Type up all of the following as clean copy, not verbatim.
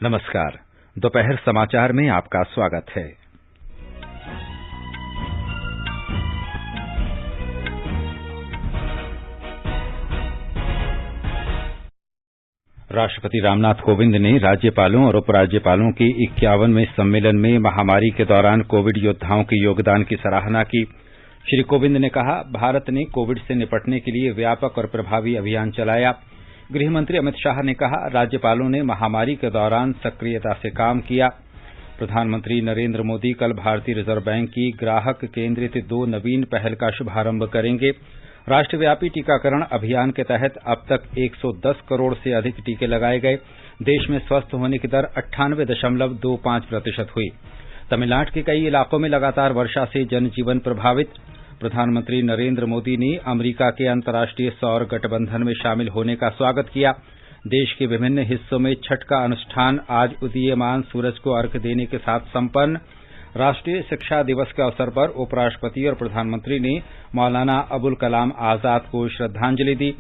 नमस्कार। दोपहर समाचार में आपका स्वागत है। राष्ट्रपति रामनाथ कोविंद ने राज्यपालों और उपराज्यपालों के 51वें सम्मेलन में महामारी के दौरान कोविड योद्धाओं के योगदान की सराहना की। श्री कोविंद ने कहा, भारत ने कोविड से निपटने के लिए व्यापक और प्रभावी अभियान चलाया। गृह मंत्री अमित शाह ने कहा, राज्यपालों ने महामारी के दौरान सक्रियता से काम किया। प्रधानमंत्री नरेंद्र मोदी कल भारतीय रिजर्व बैंक की ग्राहक केंद्रित 2 नवीन पहल का शुभारंभ करेंगे। राष्ट्रव्यापी टीकाकरण अभियान के तहत अब तक 110 करोड़ से अधिक टीके लगाए गए। देश में स्वस्थ होने की दर 98.25% हुई। तमिलनाडु के कई इलाकों में लगातार वर्षा से जनजीवन प्रभावित। प्रधानमंत्री नरेंद्र मोदी ने अमेरिका के अंतर्राष्ट्रीय सौर गठबंधन में शामिल होने का स्वागत किया। देश के विभिन्न हिस्सों में छठ का अनुष्ठान आज उदीयमान सूरज को अर्घ्य देने के साथ संपन्न। राष्ट्रीय शिक्षा दिवस के अवसर पर उपराष्ट्रपति और प्रधानमंत्री ने मौलाना अबुल कलाम आजाद को श्रद्धांजलि दी।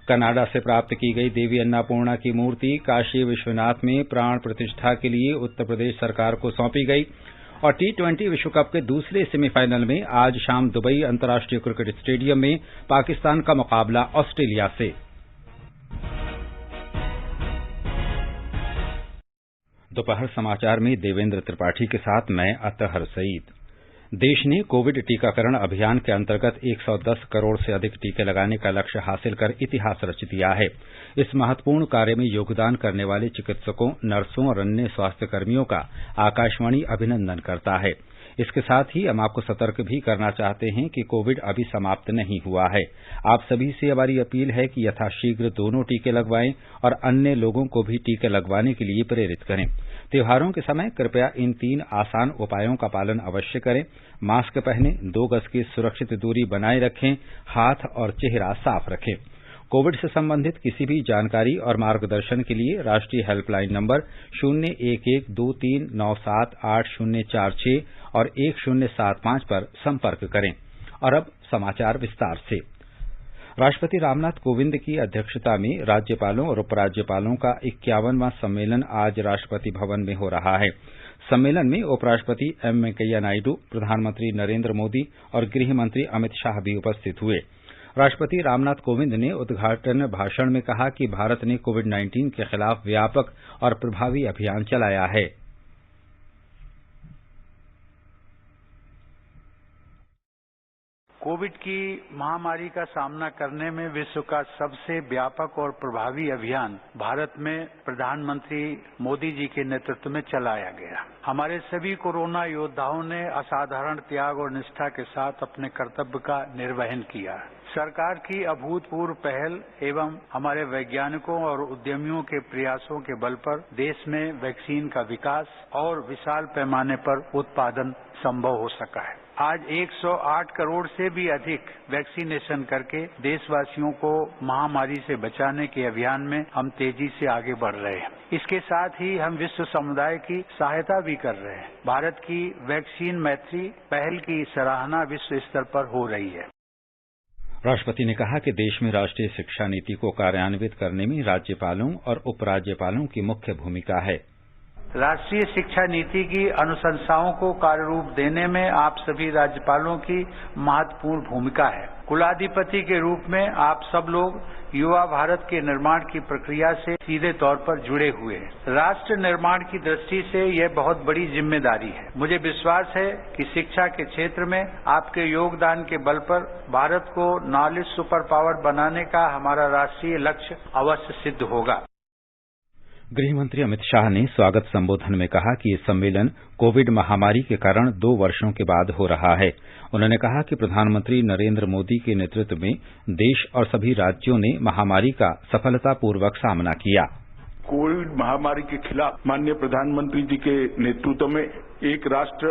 कनाडा से प्राप्त की गई देवी अन्नपूर्णा की मूर्ति काशी विश्वनाथ में प्राण प्रतिष्ठा के लिए उत्तर प्रदेश सरकार को सौंपी गई। और T20 विश्व कप के दूसरे सेमीफाइनल में आज शाम दुबई अंतर्राष्ट्रीय क्रिकेट स्टेडियम में पाकिस्तान का मुकाबला ऑस्ट्रेलिया से। दोपहर समाचार में देवेंद्र त्रिपाठी के साथ मैं अतहर सईद। देश ने कोविड टीकाकरण अभियान के अंतर्गत 110 करोड़ से अधिक टीके लगाने का लक्ष्य हासिल कर इतिहास रच दिया है। इस महत्वपूर्ण कार्य में योगदान करने वाले चिकित्सकों, नर्सों और अन्य स्वास्थ्य कर्मियों का आकाशवाणी अभिनंदन करता है। इसके साथ ही हम आपको सतर्क भी करना चाहते हैं कि कोविड अभी समाप्त नहीं हुआ है। आप सभी से हमारी अपील है कि यथाशीघ्र दोनों टीके लगवाएं और अन्य लोगों को भी टीके लगवाने के लिए प्रेरित करें। त्योहारों के समय कृपया इन 3 आसान उपायों का पालन अवश्य करें। मास्क पहनें, 2 गज की सुरक्षित दूरी बनाए रखें, हाथ और चेहरा साफ रखें। कोविड से संबंधित किसी भी जानकारी और मार्गदर्शन के लिए राष्ट्रीय हेल्पलाइन नंबर 01123978046 और 1075 पर संपर्क करें। और अब समाचार विस्तार से। राष्ट्रपति रामनाथ कोविंद की अध्यक्षता में राज्यपालों और उपराज्यपालों का 51वां सम्मेलन आज राष्ट्रपति भवन में हो रहा है। सम्मेलन में उपराष्ट्रपति एम वेंकैया नायडू, प्रधानमंत्री नरेंद्र मोदी और गृह मंत्री अमित शाह भी उपस्थित हुए। राष्ट्रपति रामनाथ कोविंद ने उद्घाटन भाषण में कहा कि भारत ने कोविड-19 के खिलाफ व्यापक और प्रभावी अभियान चलाया है। कोविड की महामारी का सामना करने में विश्व का सबसे व्यापक और प्रभावी अभियान भारत में प्रधानमंत्री मोदी जी के नेतृत्व में चलाया गया। हमारे सभी कोरोना योद्धाओं ने असाधारण त्याग और निष्ठा के साथ अपने कर्तव्य का निर्वहन किया। सरकार की अभूतपूर्व पहल एवं हमारे वैज्ञानिकों और उद्यमियों के प्रयासों के बल पर देश में वैक्सीन का विकास और विशाल पैमाने पर उत्पादन संभव हो सका है। आज 108 करोड़ से भी अधिक वैक्सीनेशन करके देशवासियों को महामारी से बचाने के अभियान में हम तेजी से आगे बढ़ रहे हैं। इसके साथ ही हम विश्व समुदाय की सहायता भी कर रहे हैं। भारत की वैक्सीन मैत्री पहल की सराहना विश्व स्तर पर हो रही है। राष्ट्रपति ने कहा कि देश में राष्ट्रीय शिक्षा नीति को कार्यान्वित करने में राज्यपालों और उपराज्यपालों की मुख्य भूमिका है। राष्ट्रीय शिक्षा नीति की अनुशंसाओं को कार्यरूप देने में आप सभी राज्यपालों की महत्वपूर्ण भूमिका है। कुलाधिपति के रूप में आप सब लोग युवा भारत के निर्माण की प्रक्रिया से सीधे तौर पर जुड़े हुए हैं। राष्ट्र निर्माण की दृष्टि से यह बहुत बड़ी जिम्मेदारी है। मुझे विश्वास है कि शिक्षा के क्षेत्र में आपके योगदान के बल पर भारत को नॉलेज सुपर पावर बनाने का हमारा राष्ट्रीय लक्ष्य अवश्य सिद्ध होगा। गृह मंत्री अमित शाह ने स्वागत संबोधन में कहा कि ये सम्मेलन कोविड महामारी के कारण 2 वर्षों के बाद हो रहा है। उन्होंने कहा कि प्रधानमंत्री नरेंद्र मोदी के नेतृत्व में देश और सभी राज्यों ने महामारी का सफलतापूर्वक सामना किया। कोविड महामारी के खिलाफ माननीय प्रधानमंत्री जी के नेतृत्व में एक राष्ट्र,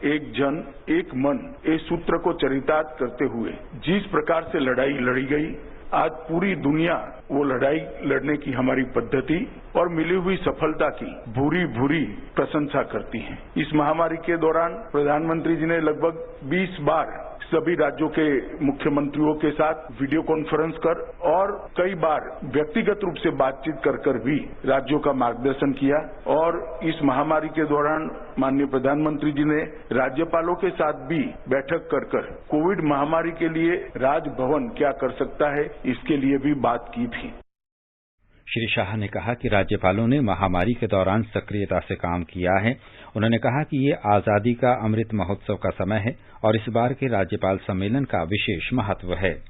एक जन, एक मन, इस सूत्र को चरितार्थ करते हुए जिस प्रकार से लड़ाई लड़ी गई, आज पूरी दुनिया वो लड़ाई लड़ने की हमारी पद्धति और मिली हुई सफलता की भूरी भूरी प्रशंसा करती है। इस महामारी के दौरान प्रधानमंत्री जी ने लगभग 20 बार सभी राज्यों के मुख्यमंत्रियों के साथ वीडियो कॉन्फ्रेंस कर और कई बार व्यक्तिगत रूप से बातचीत कर भी राज्यों का मार्गदर्शन किया और इस महामारी के दौरान माननीय प्रधानमंत्री जी ने राज्यपालों के साथ भी बैठक कर कोविड महामारी के लिए राजभवन क्या कर सकता है इसके लिए भी बात की थी। श्री शाह ने कहा कि राज्यपालों ने महामारी के दौरान सक्रियता से काम किया है। उन्होंने कहा कि ये आजादी का अमृत महोत्सव का समय है और इस बार के राज्यपाल सम्मेलन का विशेष महत्व है।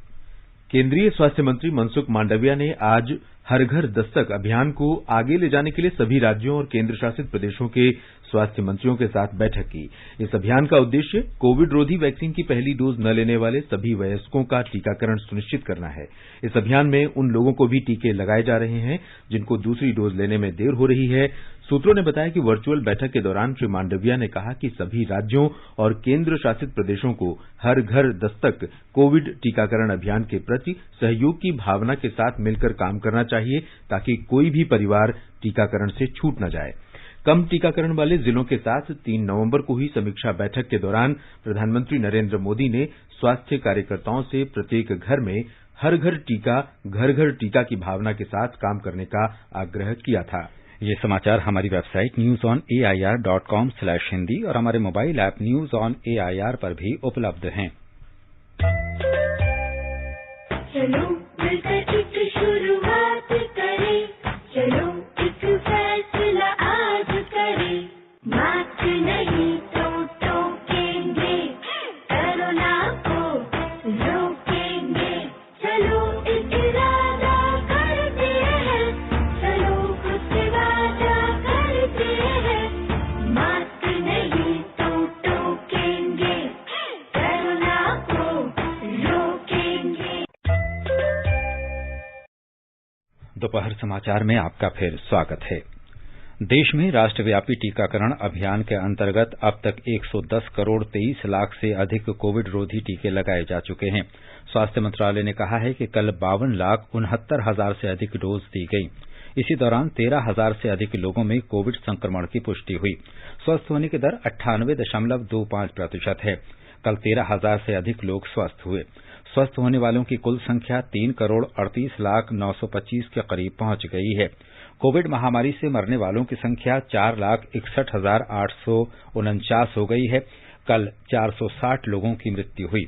केंद्रीय स्वास्थ्य मंत्री मनसुख मांडविया ने आज हर घर दस्तक अभियान को आगे ले जाने के लिए सभी राज्यों और केंद्र शासित प्रदेशों के स्वास्थ्य मंत्रियों के साथ बैठक की। इस अभियान का उद्देश्य कोविड रोधी वैक्सीन की पहली डोज न लेने वाले सभी वयस्कों का टीकाकरण सुनिश्चित करना है। इस अभियान में उन लोगों को भी टीके लगाए जा रहे हैं जिनको दूसरी डोज लेने में देर हो रही है। सूत्रों ने बताया कि वर्चुअल बैठक के दौरान श्री मांडविया ने कहा कि सभी राज्यों और केंद्र शासित प्रदेशों को हर घर दस्तक कोविड टीकाकरण अभियान के प्रति सहयोग की भावना के साथ मिलकर काम करना चाहिए ताकि कोई भी परिवार टीकाकरण से छूट न जाए। कम टीकाकरण वाले जिलों के साथ 3 नवंबर को हुई समीक्षा बैठक के दौरान प्रधानमंत्री नरेंद्र मोदी ने स्वास्थ्य कार्यकर्ताओं से प्रत्येक घर में हर घर टीका की भावना के साथ काम करने का आग्रह किया था। ये समाचार हमारी वेबसाइट newsonair.com/hindi और हमारे mobile app news on AIR पर भी उपलब्ध हैं। चलो मिलकर एक शुरुआत करें, चलो एक फैसला आज करें, मास्क नहीं तो टोकेंगे, कोरोना को रोकेंगे, चलो एक इरादा करते हैं, चलो कुछ वादा करते हैं, मास्क नहीं तो टोकेंगे, कोरोना को रोकेंगे। दोपहर समाचार में आपका फिर स्वागत है। देश में राष्ट्रव्यापी टीकाकरण अभियान के अंतर्गत अब तक 110 करोड़ 23 लाख से अधिक कोविड रोधी टीके लगाए जा चुके हैं। स्वास्थ्य मंत्रालय ने कहा है कि कल 52,69,000 से अधिक डोज दी गई। इसी दौरान 13,000 से अधिक लोगों में कोविड संक्रमण की पुष्टि हुई। स्वस्थ होने की दर 98.25% है। कल 13,000 से अधिक लोग स्वस्थ हुए। स्वस्थ होने वालों की कुल संख्या 3,38,09,25 के करीब पहुंच गई है। कोविड महामारी से मरने वालों की संख्या 4,61,849 हो गई है। कल 460 लोगों की मृत्यु हुई।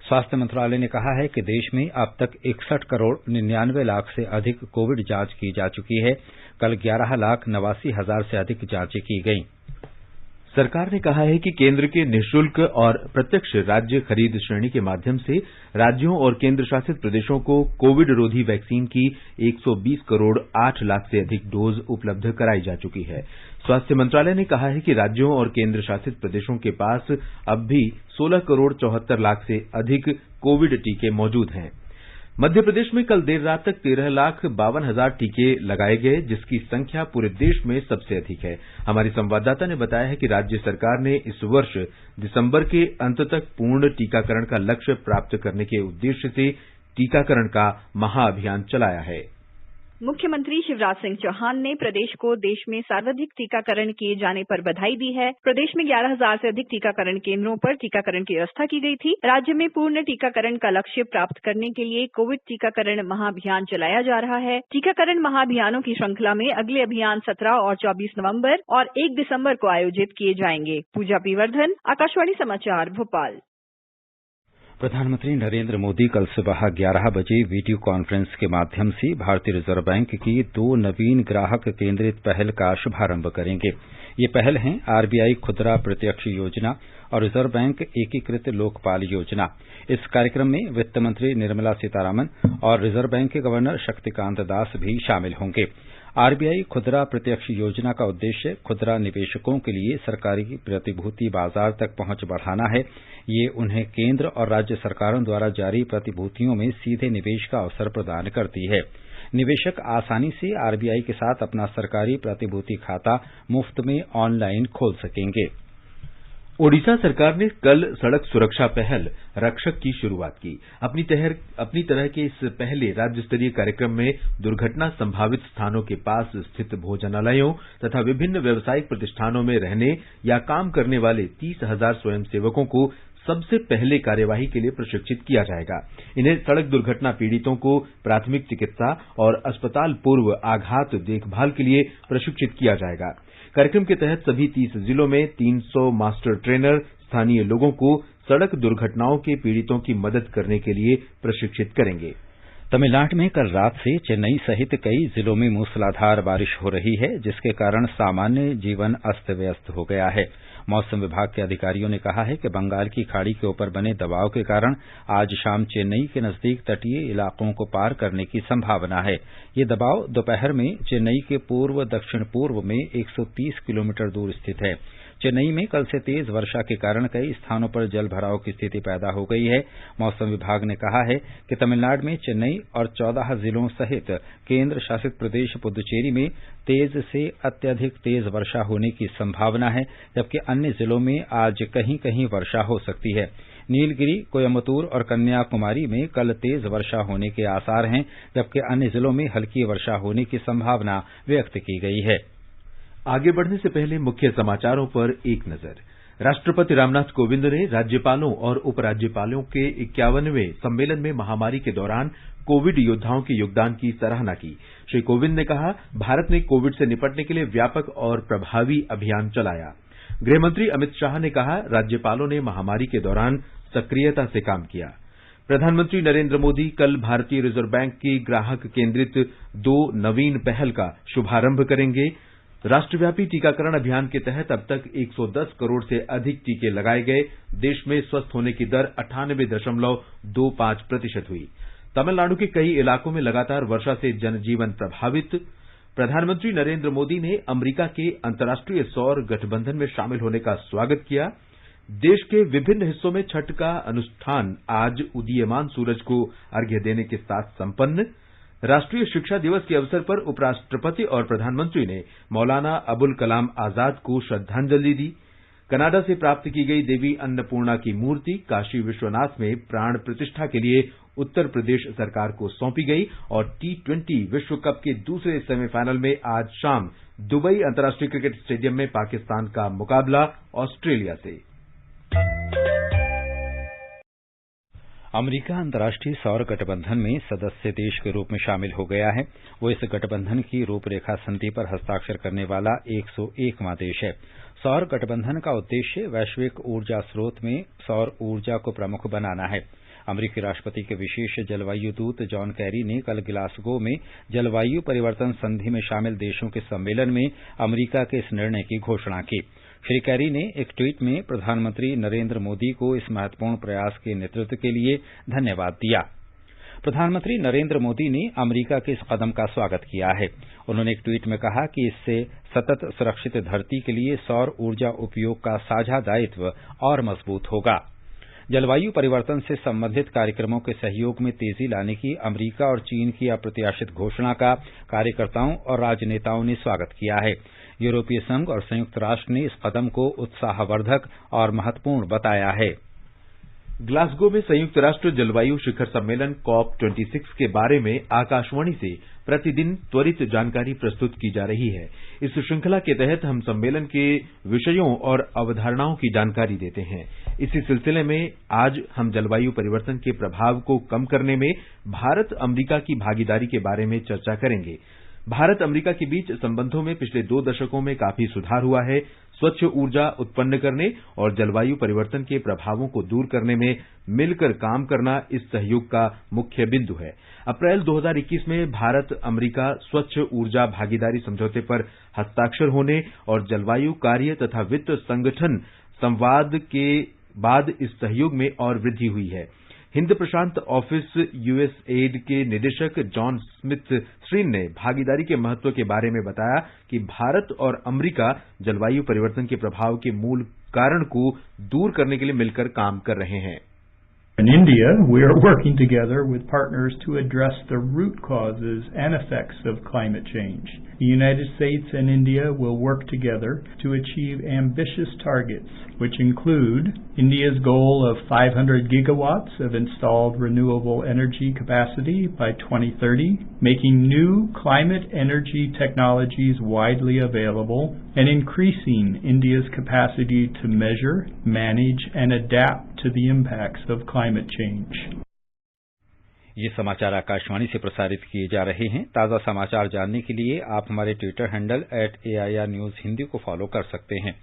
स्वास्थ्य मंत्रालय ने कहा है कि देश में अब तक 61 करोड़ 99 लाख से अधिक कोविड जांच की जा चुकी है। कल 11,89,000 से अधिक जांचें की गईं। सरकार ने कहा है कि केंद्र के निःशुल्क और प्रत्यक्ष राज्य खरीद श्रेणी के माध्यम से राज्यों और केंद्र शासित प्रदेशों को कोविड रोधी वैक्सीन की 120 करोड़ 8 लाख से अधिक डोज उपलब्ध कराई जा चुकी है। स्वास्थ्य मंत्रालय ने कहा है कि राज्यों और केंद्र शासित प्रदेशों के पास अब भी 16 करोड़ 74 लाख से अधिक कोविड टीके मौजूद हैं। मध्य प्रदेश में कल देर रात तक 13,52,000 टीके लगाए गए, जिसकी संख्या पूरे देश में सबसे अधिक है। हमारी संवाददाता ने बताया है कि राज्य सरकार ने इस वर्ष दिसंबर के अंत तक पूर्ण टीकाकरण का लक्ष्य प्राप्त करने के उद्देश्य से टीकाकरण का महाअभियान चलाया है। मुख्यमंत्री शिवराज सिंह चौहान ने प्रदेश को देश में सर्वाधिक टीकाकरण किए जाने पर बधाई दी है। प्रदेश में 11,000 से अधिक टीकाकरण केंद्रों पर टीकाकरण की व्यवस्था की गई थी। राज्य में पूर्ण टीकाकरण का लक्ष्य प्राप्त करने के लिए कोविड टीकाकरण महाअभियान चलाया जा रहा है। टीकाकरण महाअभियानों की श्रृंखला में अगले अभियान 17 और 24 नवंबर और 1 दिसंबर को आयोजित किए जाएंगे। पूजा पी वर्धन, आकाशवाणी समाचार, भोपाल। प्रधानमंत्री नरेंद्र मोदी कल सुबह 11 बजे वीडियो कॉन्फ्रेंस के माध्यम से भारतीय रिजर्व बैंक की 2 नवीन ग्राहक केंद्रित पहल का शुभारंभ करेंगे। ये पहल हैं आरबीआई खुदरा प्रत्यक्ष योजना और रिजर्व बैंक एकीकृत लोकपाल योजना। इस कार्यक्रम में वित्त मंत्री निर्मला सीतारामन और रिजर्व बैंक के गवर्नर शक्तिकांत दास भी शामिल होंगे। आरबीआई खुदरा प्रत्यक्ष योजना का उद्देश्य खुदरा निवेशकों के लिए सरकारी प्रतिभूति बाजार तक पहुंच बढ़ाना है। ये उन्हें केंद्र और राज्य सरकारों द्वारा जारी प्रतिभूतियों में सीधे निवेश का अवसर प्रदान करती है। निवेशक आसानी से आरबीआई के साथ अपना सरकारी प्रतिभूति खाता मुफ्त में ऑनलाइन खोल सकेंगे। ओडिशा सरकार ने कल सड़क सुरक्षा पहल रक्षक की शुरुआत की। अपनी तरह के इस पहले राज्य स्तरीय कार्यक्रम में दुर्घटना संभावित स्थानों के पास स्थित भोजनालयों तथा विभिन्न व्यावसायिक प्रतिष्ठानों में रहने या काम करने वाले 30,000 स्वयंसेवकों को सबसे पहले कार्यवाही के लिए प्रशिक्षित किया जाएगा। इन्हें सड़क दुर्घटना पीड़ितों को प्राथमिक चिकित्सा और अस्पताल पूर्व आघात देखभाल के लिए प्रशिक्षित किया जाएगा। कार्यक्रम के तहत सभी 30 जिलों में 300 मास्टर ट्रेनर स्थानीय लोगों को सड़क दुर्घटनाओं के पीड़ितों की मदद करने के लिए प्रशिक्षित करेंगे। तमिलनाडु में कल रात से चेन्नई सहित कई जिलों में मूसलाधार बारिश हो रही है, जिसके कारण सामान्य जीवन अस्त व्यस्त हो गया है। मौसम विभाग के अधिकारियों ने कहा है कि बंगाल की खाड़ी के ऊपर बने दबाव के कारण आज शाम चेन्नई के नजदीक तटीय इलाकों को पार करने की संभावना है। ये दबाव दोपहर में चेन्नई के पूर्व दक्षिण पूर्व में 130 किलोमीटर दूर स्थित है। चेन्नई में कल से तेज वर्षा के कारण कई स्थानों पर जल भराव की स्थिति पैदा हो गई है। मौसम विभाग ने कहा है कि तमिलनाडु में चेन्नई और 14 जिलों सहित केंद्र शासित प्रदेश पुदुचेरी में तेज से अत्यधिक तेज वर्षा होने की संभावना है, जबकि अन्य जिलों में आज कहीं कहीं वर्षा हो सकती है। नीलगिरी, कोयम्बटूर और कन्याकुमारी में कल तेज वर्षा होने के आसार हैं, जबकि अन्य जिलों में हल्की वर्षा होने की संभावना व्यक्त की गई है। आगे बढ़ने से पहले मुख्य समाचारों पर एक नजर। राष्ट्रपति रामनाथ कोविंद ने राज्यपालों और उपराज्यपालों के 51वें सम्मेलन में महामारी के दौरान कोविड योद्धाओं के योगदान की सराहना की। श्री कोविंद ने कहा, भारत ने कोविड से निपटने के लिए व्यापक और प्रभावी अभियान चलाया। गृहमंत्री अमित शाह ने कहा, राज्यपालों ने महामारी के दौरान सक्रियता से काम किया। प्रधानमंत्री नरेंद्र मोदी कल भारतीय रिजर्व बैंक की ग्राहक केंद्रित 2 नवीन पहल का शुभारंभ करेंगे। राष्ट्रव्यापी टीकाकरण अभियान के तहत अब तक 110 करोड़ से अधिक टीके लगाए गए। देश में स्वस्थ होने की दर 98.25% हुई। तमिलनाडु के कई इलाकों में लगातार वर्षा से जनजीवन प्रभावित। प्रधानमंत्री नरेंद्र मोदी ने अमेरिका के अंतर्राष्ट्रीय सौर गठबंधन में शामिल होने का स्वागत किया। देश के विभिन्न हिस्सों में छठ का अनुष्ठान आज उदीयमान सूरज को अर्घ्य देने के साथ संपन्न। राष्ट्रीय शिक्षा दिवस के अवसर पर उपराष्ट्रपति और प्रधानमंत्री ने मौलाना अबुल कलाम आजाद को श्रद्धांजलि दी। कनाडा से प्राप्त की गई देवी अन्नपूर्णा की मूर्ति काशी विश्वनाथ में प्राण प्रतिष्ठा के लिए उत्तर प्रदेश सरकार को सौंपी गई और T20 विश्व कप के दूसरे सेमीफाइनल में आज शाम दुबई अंतर्राष्ट्रीय क्रिकेट स्टेडियम में पाकिस्तान का मुकाबला ऑस्ट्रेलिया से। अमेरिका अंतर्राष्ट्रीय सौर गठबंधन में सदस्य देश के रूप में शामिल हो गया है। वो इस गठबंधन की रूपरेखा संधि पर हस्ताक्षर करने वाला 101वां देश है। सौर गठबंधन का उद्देश्य वैश्विक ऊर्जा स्रोत में सौर ऊर्जा को प्रमुख बनाना है। अमेरिकी राष्ट्रपति के विशेष जलवायु दूत जॉन कैरी ने कल ग्लासगो में जलवायु परिवर्तन संधि में शामिल देशों के सम्मेलन में अमेरिका के इस निर्णय की घोषणा की। श्री कैरी ने एक ट्वीट में प्रधानमंत्री नरेंद्र मोदी को इस महत्वपूर्ण प्रयास के नेतृत्व के लिए धन्यवाद दिया। प्रधानमंत्री नरेंद्र मोदी ने अमेरिका के इस कदम का स्वागत किया है। उन्होंने एक ट्वीट में कहा कि इससे सतत सुरक्षित धरती के लिए सौर ऊर्जा उपयोग का साझा दायित्व और मजबूत होगा। जलवायु परिवर्तन से संबंधित कार्यक्रमों के सहयोग में तेजी लाने की अमेरिका और चीन की अप्रत्याशित घोषणा का कार्यकर्ताओं और राजनेताओं ने स्वागत किया है। यूरोपीय संघ और संयुक्त राष्ट्र ने इस कदम को उत्साहवर्धक और महत्वपूर्ण बताया है। ग्लासगो में संयुक्त राष्ट्र जलवायु शिखर सम्मेलन COP26 के बारे में आकाशवाणी से प्रतिदिन त्वरित जानकारी प्रस्तुत की जा रही है। इस श्रृंखला के तहत हम सम्मेलन के विषयों और अवधारणाओं की जानकारी देते हैं। इसी सिलसिले में आज हम जलवायु परिवर्तन के प्रभाव को कम करने में भारत अमेरिका की भागीदारी के बारे में चर्चा करेंगे। भारत अमेरिका के बीच संबंधों में पिछले 2 दशकों में काफी सुधार हुआ है। स्वच्छ ऊर्जा उत्पन्न करने और जलवायु परिवर्तन के प्रभावों को दूर करने में मिलकर काम करना इस सहयोग का मुख्य बिंदु है। अप्रैल 2021 में भारत अमेरिका स्वच्छ ऊर्जा भागीदारी समझौते पर हस्ताक्षर होने और जलवायु कार्य तथा वित्त संगठन संवाद के बाद इस सहयोग में और वृद्धि हुई है। हिंद प्रशांत ऑफिस USAID के निदेशक जॉन स्मिथ श्रीन ने भागीदारी के महत्व के बारे में बताया कि भारत और अमेरिका जलवायु परिवर्तन के प्रभाव के मूल कारण को दूर करने के लिए मिलकर काम कर रहे हैं। In India, we are working together with partners to address the root causes and effects of climate change. The United States and India will work together to achieve ambitious targets, which include India's goal of 500 gigawatts of installed renewable energy capacity by 2030, making new climate energy technologies widely available, and increasing India's capacity to measure, manage, and adapt to the impacts of climate change. ये समाचार आकाशवाणी से प्रसारित किए जा रहे हैं। ताज़ा समाचार जानने के लिए आप हमारे Twitter handle @AIR News Hindi को फॉलो कर सकते हैं।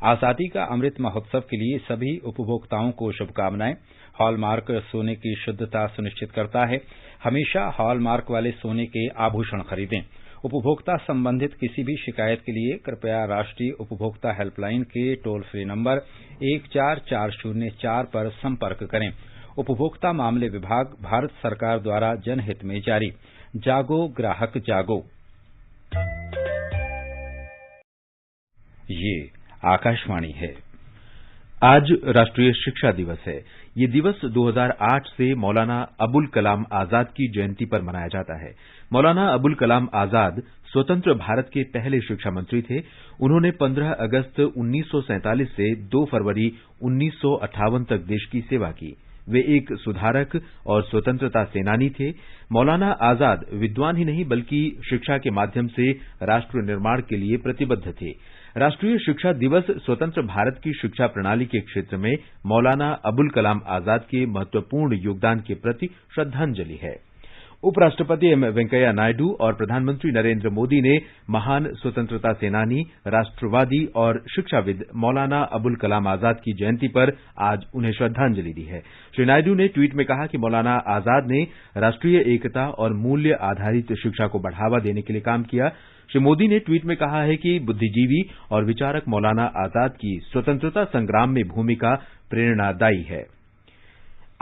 आजादी का अमृत महोत्सव के लिए सभी उपभोक्ताओं को शुभकामनाएं। हॉलमार्क सोने की शुद्धता सुनिश्चित करता है। हमेशा हॉलमार्क वाले सोने के आभूषण खरीदें। उपभोक्ता संबंधित किसी भी शिकायत के लिए कृपया राष्ट्रीय उपभोक्ता हेल्पलाइन के टोल फ्री नंबर 14404 पर संपर्क करें। उपभोक्ता मामले विभाग, भारत सरकार द्वारा जनहित में जारी। जागो ग्राहक जागो। ये आकाशवाणी है। आज राष्ट्रीय शिक्षा दिवस है। ये दिवस 2008 से मौलाना अबुल कलाम आजाद की जयंती पर मनाया जाता है। मौलाना अबुल कलाम आजाद स्वतंत्र भारत के पहले शिक्षा मंत्री थे। उन्होंने 15 अगस्त 1947 से 2 फरवरी 1958 तक देश की सेवा की। वे एक सुधारक और स्वतंत्रता सेनानी थे। मौलाना आजाद विद्वान ही नहीं बल्कि शिक्षा के माध्यम से राष्ट्र निर्माण के लिए प्रतिबद्ध थे। राष्ट्रीय शिक्षा दिवस स्वतंत्र भारत की शिक्षा प्रणाली के क्षेत्र में मौलाना अबुल कलाम आजाद के महत्वपूर्ण योगदान के प्रति श्रद्धांजलि है। उपराष्ट्रपति एम वेंकैया नायडू और प्रधानमंत्री नरेंद्र मोदी ने महान स्वतंत्रता सेनानी, राष्ट्रवादी और शिक्षाविद मौलाना अबुल कलाम आजाद की जयंती पर आज उन्हें श्रद्धांजलि दी है। श्री नायडू ने ट्वीट में कहा कि मौलाना आजाद ने राष्ट्रीय एकता और मूल्य आधारित शिक्षा को बढ़ावा देने के लिए काम किया। श्री मोदी ने ट्वीट में कहा है कि बुद्धिजीवी और विचारक मौलाना आजाद की स्वतंत्रता संग्राम में भूमिका प्रेरणादायी है।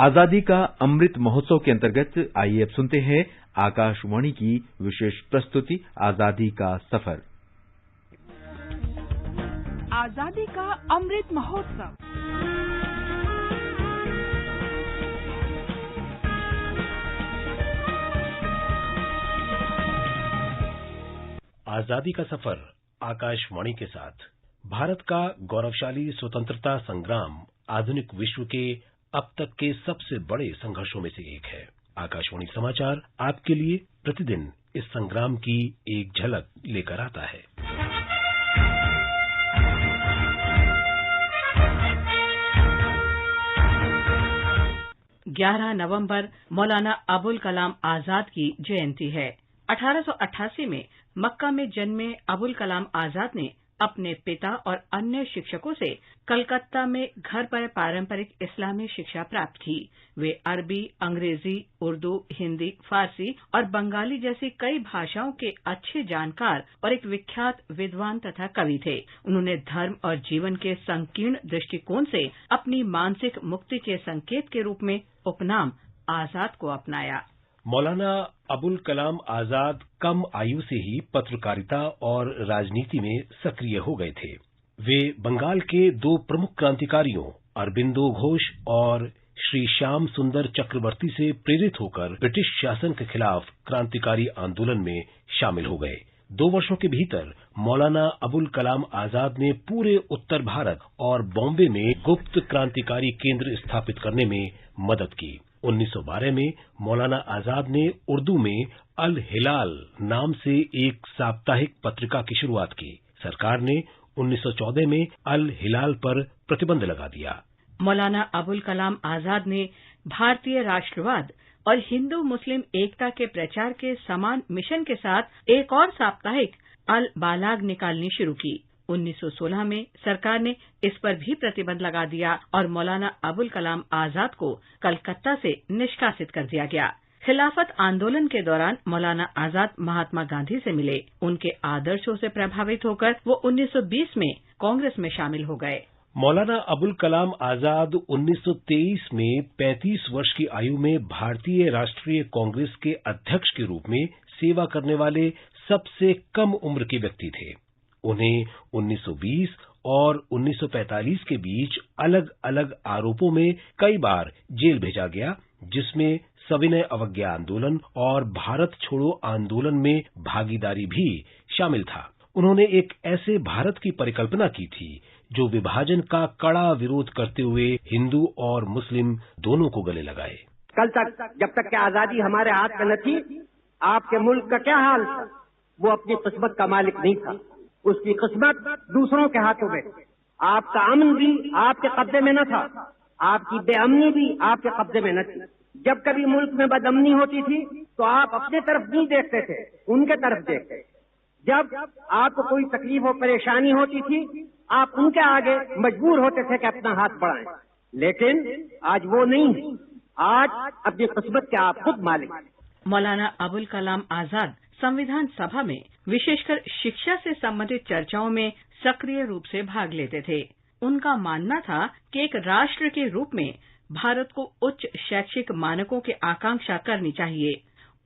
आजादी का अमृत महोत्सव के अंतर्गत आइए अब सुनते हैं आकाशवाणी की विशेष प्रस्तुति आजादी का सफर। आजादी का अमृत महोत्सव। आजादी का सफर आकाशवाणी के साथ। भारत का गौरवशाली स्वतंत्रता संग्राम आधुनिक विश्व के अब तक के सबसे बड़े संघर्षों में से एक है। आकाशवाणी समाचार आपके लिए प्रतिदिन इस संग्राम की एक झलक लेकर आता है। 11 नवंबर मौलाना अबुल कलाम आजाद की जयंती है। 1888 में मक्का में जन्मे अबुल कलाम आजाद ने अपने पिता और अन्य शिक्षकों से कलकत्ता में घर पर पारंपरिक इस्लामी शिक्षा प्राप्त की। वे अरबी, अंग्रेजी, उर्दू, हिंदी, फारसी और बंगाली जैसी कई भाषाओं के अच्छे जानकार और एक विख्यात विद्वान तथा कवि थे। उन्होंने धर्म और जीवन के संकीर्ण दृष्टिकोण से अपनी मानसिक मुक्ति के संकेत के रूप में उपनाम आजाद को अपनाया। मौलाना अबुल कलाम आजाद कम आयु से ही पत्रकारिता और राजनीति में सक्रिय हो गए थे। वे बंगाल के 2 प्रमुख क्रांतिकारियों अरबिंदो घोष और श्री श्याम सुंदर चक्रवर्ती से प्रेरित होकर ब्रिटिश शासन के खिलाफ क्रांतिकारी आंदोलन में शामिल हो गए। 2 वर्षों के भीतर मौलाना अबुल कलाम आजाद ने पूरे उत्तर भारत और बॉम्बे में गुप्त क्रांतिकारी केंद्र स्थापित करने में मदद की। 1912 में मौलाना आजाद ने उर्दू में अल हिलाल नाम से एक साप्ताहिक पत्रिका की शुरुआत की। सरकार ने 1914 में अल हिलाल पर प्रतिबंध लगा दिया। मौलाना अबुल कलाम आजाद ने भारतीय राष्ट्रवाद और हिंदू मुस्लिम एकता के प्रचार के समान मिशन के साथ एक और साप्ताहिक अल बालाग निकालनी शुरू की। 1916 में सरकार ने इस पर भी प्रतिबंध लगा दिया और मौलाना अबुल कलाम आजाद को कलकत्ता से निष्कासित कर दिया गया। खिलाफत आंदोलन के दौरान मौलाना आजाद महात्मा गांधी से मिले। उनके आदर्शों से प्रभावित होकर वो 1920 में कांग्रेस में शामिल हो गए। मौलाना अबुल कलाम आजाद 1923 में 35 वर्ष की आयु में भारतीय राष्ट्रीय कांग्रेस के अध्यक्ष के रूप में सेवा करने वाले सबसे कम उम्र के व्यक्ति थे। उन्हें 1920 और 1945 के बीच अलग अलग आरोपों में कई बार जेल भेजा गया, जिसमें सविनय अवज्ञा आंदोलन और भारत छोड़ो आंदोलन में भागीदारी भी शामिल था। उन्होंने एक ऐसे भारत की परिकल्पना की थी जो विभाजन का कड़ा विरोध करते हुए हिंदू और मुस्लिम दोनों को गले लगाए। कल तक जब तक कि आजादी हमारे हाथ में न थी, आपके मुल्क का क्या हाल था? वो अपनी किस्मत का मालिक नहीं था, उसकी किस्मत दूसरों के हाथों में। आपका अमन भी आपके कब्जे में न था, आपकी बेअमनी भी आपके कब्जे में न थी। जब कभी मुल्क में बदअमनी होती थी तो आप अपने तरफ नहीं देखते थे, उनके तरफ देखते। जब आपको कोई तकलीफ और परेशानी होती थी, आप उनके आगे मजबूर होते थे कि अपना हाथ बढ़ाएं। लेकिन आज वो नहीं, आज अपनी किस्मत के आप खुद मालिक। मौलाना अबुल कलाम आजाद संविधान सभा में विशेषकर शिक्षा से संबंधित चर्चाओं में सक्रिय रूप से भाग लेते थे। उनका मानना था कि एक राष्ट्र के रूप में भारत को उच्च शैक्षिक मानकों की आकांक्षा करनी चाहिए।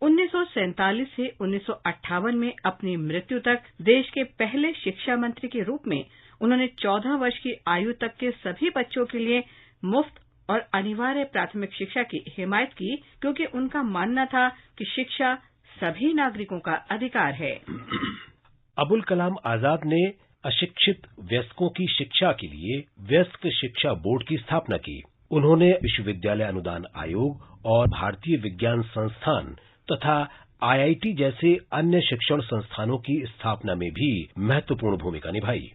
1947 से 1958 में अपनी मृत्यु तक देश के पहले शिक्षा मंत्री के रूप में उन्होंने 14 वर्ष की आयु तक के सभी बच्चों के लिए मुफ्त और अनिवार्य प्राथमिक शिक्षा की हिमायत की, क्योंकि उनका मानना था कि शिक्षा सभी नागरिकों का अधिकार है। अबुल कलाम आजाद ने अशिक्षित वयस्कों की शिक्षा के लिए वयस्क शिक्षा बोर्ड की स्थापना की। उन्होंने विश्वविद्यालय अनुदान आयोग और भारतीय विज्ञान संस्थान तथा IIT जैसे अन्य शिक्षण संस्थानों की स्थापना में भी महत्वपूर्ण भूमिका निभाई।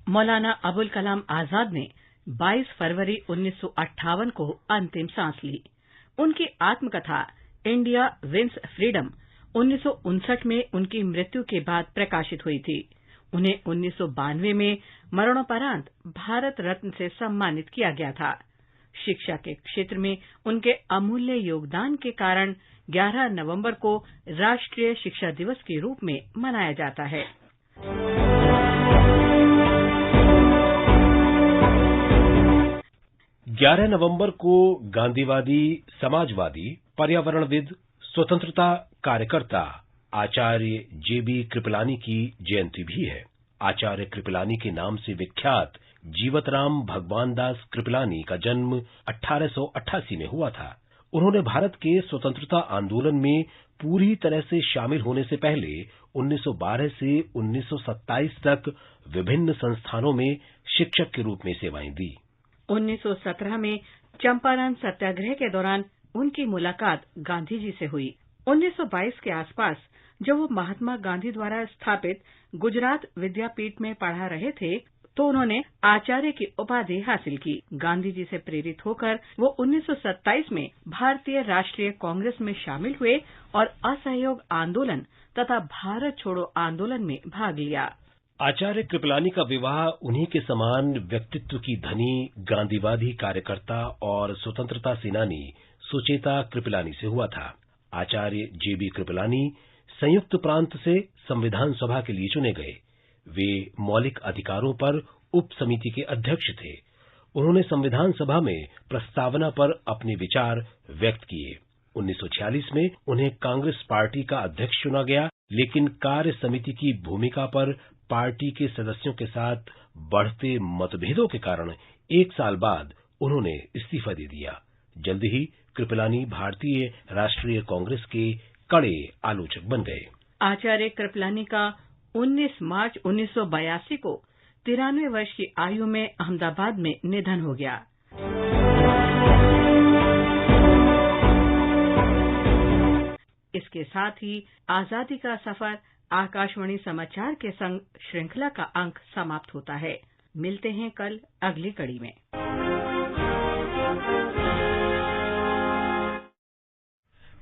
मौलाना अबुल कलाम आजाद ने 22 फरवरी 1958 को अंतिम सांस ली। उनकी आत्मकथा इंडिया विंस फ्रीडम 1959 में उनकी मृत्यु के बाद प्रकाशित हुई थी। उन्हें 1992 में मरणोपरांत भारत रत्न से सम्मानित किया गया था। शिक्षा के क्षेत्र में उनके अमूल्य योगदान के कारण 11 नवंबर को राष्ट्रीय शिक्षा दिवस के रूप में मनाया जाता है। 11 नवंबर को गांधीवादी, समाजवादी, पर्यावरणविद, स्वतंत्रता कार्यकर्ता आचार्य JB कृपलानी की जयंती भी है। आचार्य कृपलानी के नाम से विख्यात जीवतराम भगवान दास कृपलानी का जन्म 1888 में हुआ था। उन्होंने भारत के स्वतंत्रता आंदोलन में पूरी तरह से शामिल होने से पहले 1912 से 1927 तक विभिन्न संस्थानों में शिक्षक के रूप में सेवाएं दी। 1917 में चंपारण सत्याग्रह के दौरान उनकी मुलाकात गांधी जी से हुई। 1922 के आसपास जब वो महात्मा गांधी द्वारा स्थापित गुजरात विद्यापीठ में पढ़ा रहे थे तो उन्होंने आचार्य की उपाधि हासिल की। गांधी जी से प्रेरित होकर वो 1927 में भारतीय राष्ट्रीय कांग्रेस में शामिल हुए और असहयोग आंदोलन तथा भारत छोड़ो आंदोलन में भाग लिया। आचार्य कृपलानी का विवाह उन्हीं के समान व्यक्तित्व की धनी गांधीवादी कार्यकर्ता और स्वतंत्रता सेनानी सुचेता कृपलानी से हुआ था। आचार्य JB कृपलानी संयुक्त प्रांत से संविधान सभा के लिए चुने गए। वे मौलिक अधिकारों पर उप समिति के अध्यक्ष थे। उन्होंने संविधान सभा में प्रस्तावना पर अपने विचार व्यक्त किए। 1946 में उन्हें कांग्रेस पार्टी का अध्यक्ष चुना गया, लेकिन कार्य समिति की भूमिका पर पार्टी के सदस्यों के साथ बढ़ते मतभेदों के कारण 1 साल बाद उन्होंने इस्तीफा दे दिया। जल्द ही कृपलानी भारतीय राष्ट्रीय कांग्रेस के कड़े आलोचक बन गए। आचार्य कृपलानी का 19 मार्च 1982 को 93 वर्ष की आयु में अहमदाबाद में निधन हो गया। इसके साथ ही आजादी का सफर आकाशवाणी समाचार के संग श्रृंखला का अंक समाप्त होता है। मिलते हैं कल अगली कड़ी में।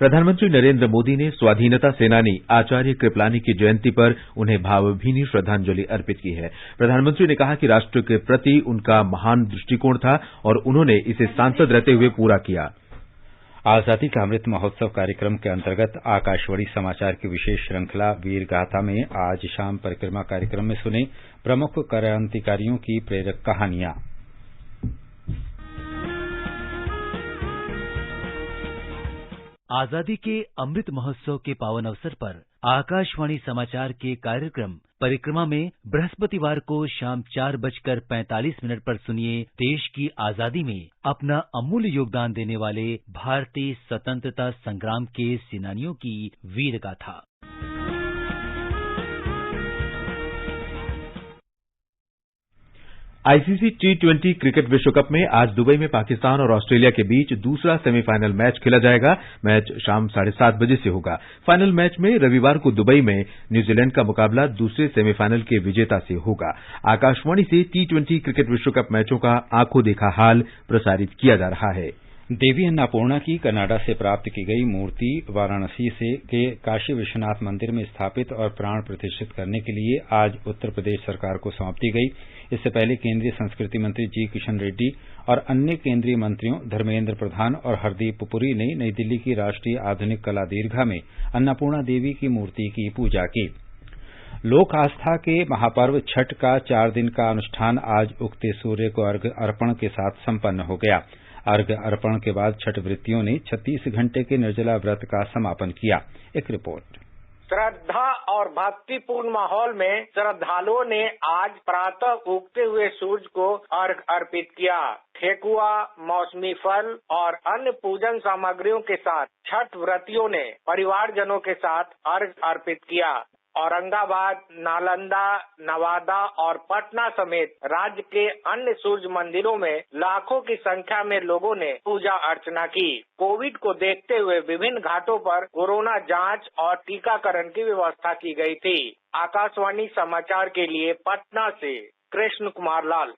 प्रधानमंत्री नरेंद्र मोदी ने स्वाधीनता सेनानी आचार्य कृपलानी की जयंती पर उन्हें भावभीनी श्रद्धांजलि अर्पित की है। प्रधानमंत्री ने कहा कि राष्ट्र के प्रति उनका महान दृष्टिकोण था और उन्होंने इसे सांसद रहते हुए पूरा किया। आजादी का अमृत महोत्सव कार्यक्रम के अंतर्गत आकाशवाणी समाचार की विशेष श्रृंखला वीर गाथा में आज शाम परिक्रमा कार्यक्रम में सुने प्रमुख क्रांतिकारियों की प्रेरक कहानियां। आजादी के अमृत महोत्सव के पावन अवसर पर आकाशवाणी समाचार के कार्यक्रम परिक्रमा में बृहस्पतिवार को शाम 4:45 पर सुनिए देश की आजादी में अपना अमूल्य योगदान देने वाले भारतीय स्वतंत्रता संग्राम के सेनानियों की वीर गाथा। आईसीसी T20 क्रिकेट विश्व कप में आज दुबई में पाकिस्तान और ऑस्ट्रेलिया के बीच दूसरा सेमीफाइनल मैच खेला जाएगा। मैच शाम 7:30 बजे से होगा। फाइनल मैच में रविवार को दुबई में न्यूजीलैंड का मुकाबला दूसरे सेमीफाइनल के विजेता से होगा। आकाशवाणी से T20 क्रिकेट विश्व कप मैचों का आंखों देखा हाल प्रसारित किया जा रहा है। देवी अन्नपूर्णा की कनाडा से प्राप्त की गई मूर्ति वाराणसी के काशी विश्वनाथ मंदिर में स्थापित और प्राण प्रतिष्ठित करने के लिए आज उत्तर प्रदेश सरकार को सौंप दी गई। इससे पहले केंद्रीय संस्कृति मंत्री जी किशन रेड्डी और अन्य केंद्रीय मंत्रियों धर्मेंद्र प्रधान और हरदीप पुरी ने नई दिल्ली की राष्ट्रीय आधुनिक कला दीर्घा में अन्नपूर्णा देवी की मूर्ति की पूजा की। लोक आस्था के महापर्व छठ का 4 दिन का अनुष्ठान आज उगते सूर्य को अर्घ्य अर्पण के साथ संपन्न हो गया। अर्घ्य अर्पण के बाद छठ व्रतियों ने 36 घंटे के निर्जला व्रत का समापन किया। एक रिपोर्ट। श्रद्धा और भक्तिपूर्ण माहौल में श्रद्धालुओं ने आज प्रातः उगते हुए सूरज को अर्घ्य अर्पित किया। ठेकुआ, मौसमी फल और अन्य पूजन सामग्रियों के साथ छठ व्रतियों ने परिवारजनों के साथ अर्घ्य अर्पित किया। औरंगाबाद, नालंदा, नवादा और पटना समेत राज्य के अन्य सूर्य मंदिरों में लाखों की संख्या में लोगों ने पूजा अर्चना की। कोविड को देखते हुए विभिन्न घाटों पर कोरोना जांच और टीकाकरण की व्यवस्था की गई थी। आकाशवाणी समाचार के लिए पटना से कृष्ण कुमार लाल।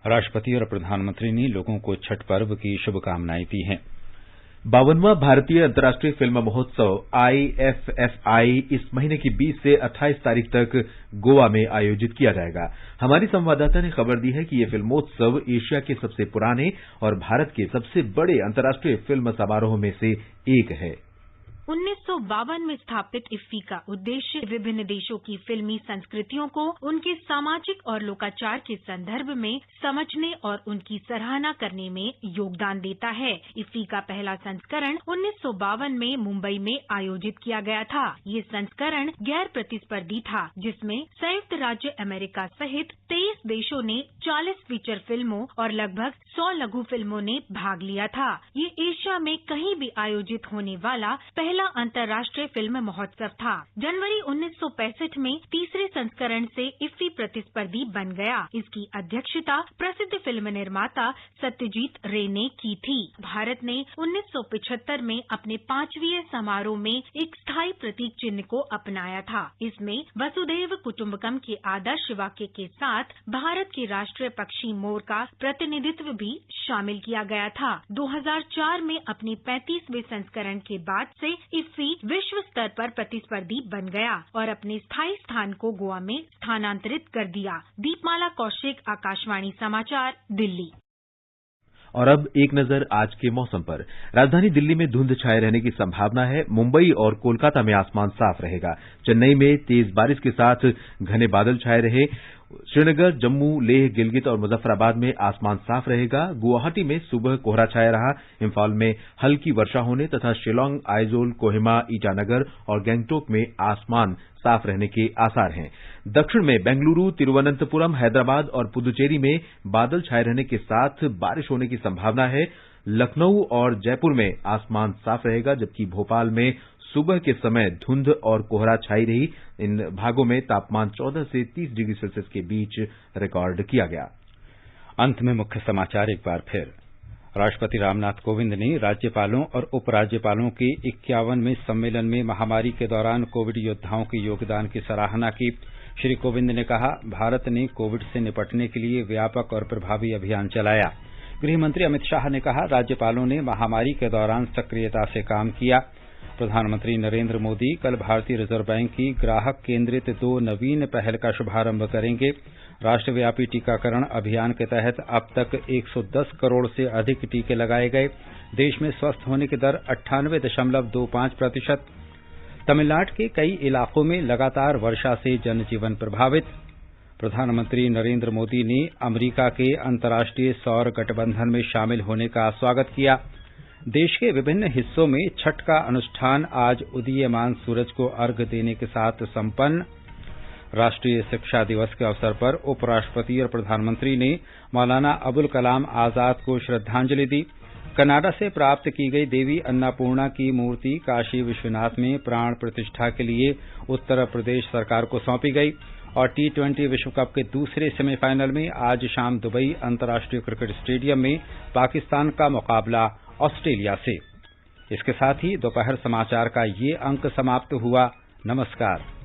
राष्ट्रपति और प्रधानमंत्री ने लोगों को छठ पर्व की शुभकामनाएं दी हैं। 52वां भारतीय अंतर्राष्ट्रीय फिल्म महोत्सव IFFI इस महीने की 20 से 28 तारीख तक गोवा में आयोजित किया जाएगा। हमारी संवाददाता ने खबर दी है कि यह फिल्मोत्सव एशिया के सबसे पुराने और भारत के सबसे बड़े अंतर्राष्ट्रीय फिल्म समारोह में से एक है। 1952 में स्थापित इफ्फी का उद्देश्य विभिन्न देशों की फिल्मी संस्कृतियों को उनके सामाजिक और लोकाचार के संदर्भ में समझने और उनकी सराहना करने में योगदान देता है। इफ्फी का पहला संस्करण 1952 में मुंबई में आयोजित किया गया था। ये संस्करण गैर प्रतिस्पर्धी था, जिसमें संयुक्त राज्य अमेरिका सहित 23 देशों ने 40 फीचर फिल्मों और लगभग 100 लघु फिल्मों ने भाग लिया था। ये एशिया में कहीं भी आयोजित होने वाला पहला अंतर्राष्ट्रीय फिल्म महोत्सव था। जनवरी 1965 में तीसरे संस्करण से इफ्फी प्रतिस्पर्धी बन गया। इसकी अध्यक्षता प्रसिद्ध फिल्म निर्माता सत्यजीत रे ने की थी। भारत ने 1975 में अपने 5वें समारोह में एक स्थायी प्रतीक चिन्ह को अपनाया था। इसमें वसुधैव कुटुंबकम के आदर्श वाक्य के साथ भारत के राष्ट्रीय पक्षी मोर का प्रतिनिधित्व भी शामिल किया गया था। 2004 में अपने 35वें संस्करण के बाद से इफ्फी विश्व स्तर पर प्रतिस्पर्धी बन गया और अपने स्थायी स्थान को गोवा में स्थानांतरित कर दिया। दीपमाला कौशिक, आकाशवाणी समाचार, दिल्ली। और अब एक नजर आज के मौसम पर। राजधानी दिल्ली में धुंध छाये रहने की संभावना है। मुंबई और कोलकाता में आसमान साफ रहेगा। चेन्नई में तेज बारिश के साथ घने बादल छाये रहे। श्रीनगर, जम्मू, लेह, गिलगित और मुजफ्फराबाद में आसमान साफ रहेगा। गुवाहाटी में सुबह कोहरा छाया रहा। इम्फाल में हल्की वर्षा होने तथा शिलांग, आइजोल, कोहिमा, ईटानगर और गंगटोक में आसमान साफ रहने के आसार हैं। दक्षिण में बेंगलुरु, तिरुवनंतपुरम, हैदराबाद और पुदुचेरी में बादल छाये रहने के साथ बारिश होने की संभावना है। लखनऊ और जयपुर में आसमान साफ रहेगा, जबकि भोपाल में सुबह के समय धुंध और कोहरा छाई रही। इन भागों में तापमान 14 से 30 डिग्री सेल्सियस के बीच रिकॉर्ड किया गया। अंत में मुख्य समाचार एक बार फिर। राष्ट्रपति रामनाथ कोविंद ने राज्यपालों और उपराज्यपालों के 51वें सम्मेलन में महामारी के दौरान कोविड योद्धाओं के योगदान की सराहना की। श्री कोविंद ने कहा, भारत ने कोविड से निपटने के लिए व्यापक और प्रभावी अभियान चलाया। गृह मंत्री अमित शाह ने कहा, राज्यपालों ने महामारी के दौरान सक्रियता से काम किया। प्रधानमंत्री नरेंद्र मोदी कल भारतीय रिजर्व बैंक की ग्राहक केंद्रित 2 नवीन पहल का शुभारंभ करेंगे। राष्ट्रव्यापी टीकाकरण अभियान के तहत अब तक 110 करोड़ से अधिक टीके लगाए गए। देश में स्वस्थ होने की दर 98.25%। तमिलनाडु के कई इलाकों में लगातार वर्षा से जनजीवन प्रभावित। प्रधानमंत्री नरेंद्र मोदी ने अमेरिका के अंतर्राष्ट्रीय सौर गठबंधन में शामिल होने का स्वागत किया। देश के विभिन्न हिस्सों में छठ का अनुष्ठान आज उदीयमान सूरज को अर्घ्य देने के साथ संपन्न। राष्ट्रीय शिक्षा दिवस के अवसर पर उपराष्ट्रपति और प्रधानमंत्री ने मौलाना अबुल कलाम आजाद को श्रद्धांजलि दी। कनाडा से प्राप्त की गई देवी अन्नपूर्णा की मूर्ति काशी विश्वनाथ में प्राण प्रतिष्ठा के लिए उत्तर प्रदेश सरकार को सौंपी गई और T20 विश्व कप के दूसरे सेमीफाइनल में आज शाम दुबई अंतर्राष्ट्रीय क्रिकेट स्टेडियम में पाकिस्तान का मुकाबला ऑस्ट्रेलिया से। इसके साथ ही दोपहर समाचार का ये अंक समाप्त हुआ। नमस्कार।